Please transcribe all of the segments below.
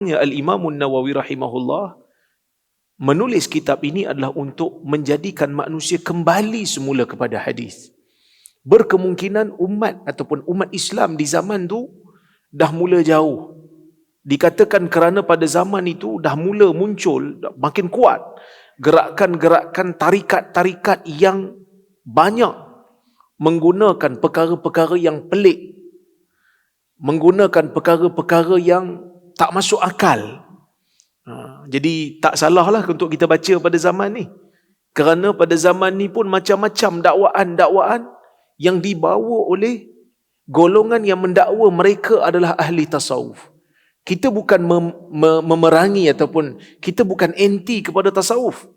Al-Imam Nawawi rahimahullah menulis kitab ini adalah untuk menjadikan manusia kembali semula kepada hadis. Berkemungkinan umat ataupun umat Islam di zaman tu dah mula jauh. Dikatakan kerana pada zaman itu dah mula muncul, makin kuat gerakan-gerakan tarikat-tarikat yang banyak menggunakan perkara-perkara yang pelik, menggunakan perkara-perkara yang tak masuk akal. Jadi tak salahlah untuk kita baca pada zaman ni. Kerana pada zaman ni pun macam-macam dakwaan-dakwaan yang dibawa oleh golongan yang mendakwa mereka adalah ahli tasawuf. Kita bukan memerangi ataupun kita bukan anti kepada tasawuf.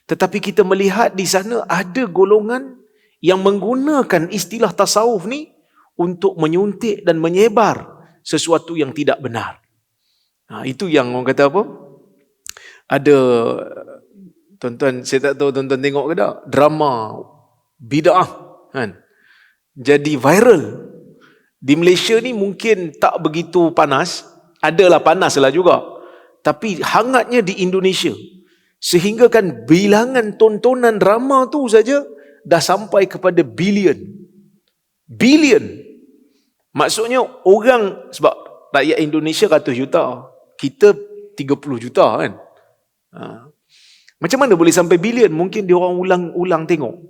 Tetapi kita melihat di sana ada golongan yang menggunakan istilah tasawuf ni untuk menyuntik dan menyebar sesuatu yang tidak benar. Itu yang orang kata apa? Ada, tuan-tuan, saya tak tahu tuan-tuan tengok ke tak, drama bid'ah kan? Jadi viral. Di Malaysia ni mungkin tak begitu panas, adalah panas lah juga, tapi hangatnya di Indonesia. Sehingga kan bilangan tontonan drama tu saja dah sampai kepada bilion. Maksudnya orang, sebab rakyat Indonesia 100 juta, kita 30 juta kan. Macam mana boleh sampai bilion? Mungkin dia orang ulang-ulang tengok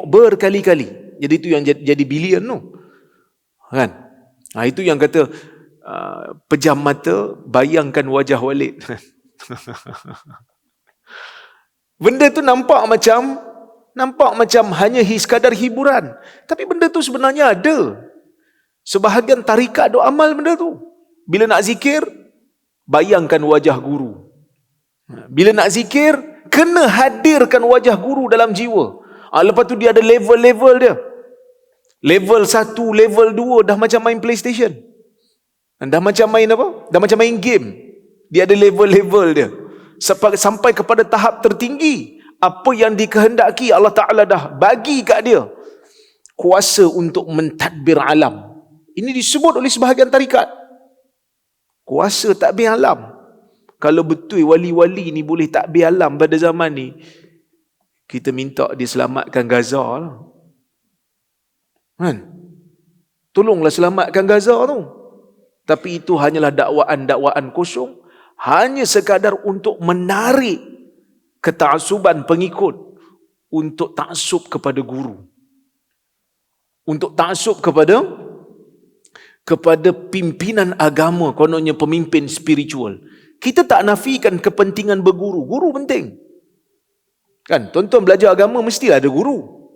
berkali-kali. Jadi itu yang jadi bilion tu kan. Itu yang kata pejam mata, bayangkan wajah Walid. Benda tu nampak macam hanya sekadar hiburan, tapi benda tu sebenarnya ada. Sebahagian tarikat duk amal benda tu. Bila nak zikir, bayangkan wajah guru. Bila nak zikir, kena hadirkan wajah guru dalam jiwa. Lepas tu dia ada level-level dia. Level 1, level 2 dah macam main PlayStation. Dah macam main apa? Dah macam main game. Dia ada level-level dia. Sampai kepada tahap tertinggi, apa yang dikehendaki Allah Ta'ala dah bagi kat dia kuasa untuk mentadbir alam. Ini disebut oleh sebahagian tarikat, kuasa tadbir alam. Kalau betul wali-wali ni boleh takbir alam pada zaman ni, kita minta dia selamatkan Gaza lah. Kan? Tolonglah selamatkan Gaza tu. Tapi itu hanyalah dakwaan-dakwaan kosong, hanya sekadar untuk menarik ketaksuban pengikut untuk taksub kepada guru, untuk taksub kepada pimpinan agama, kononnya pemimpin spiritual. Kita tak nafikan kepentingan berguru. Guru penting. Kan, tuan-tuan belajar agama mestilah ada guru.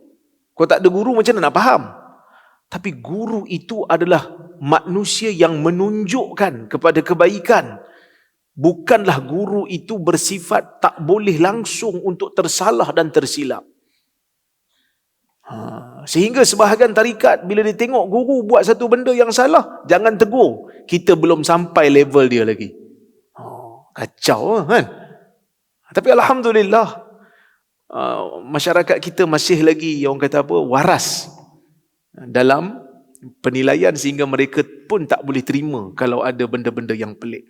Kalau tak ada guru macam mana nak faham? Tapi guru itu adalah manusia yang menunjukkan kepada kebaikan. Bukanlah guru itu bersifat tak boleh langsung untuk tersalah dan tersilap. Sehingga sebahagian tarikat bila dia tengok guru buat satu benda yang salah, jangan tegur. Kita belum sampai level dia lagi. Kacau kan? Tapi alhamdulillah, masyarakat kita masih lagi, orang kata apa, waras dalam penilaian, sehingga mereka pun tak boleh terima kalau ada benda-benda yang pelik.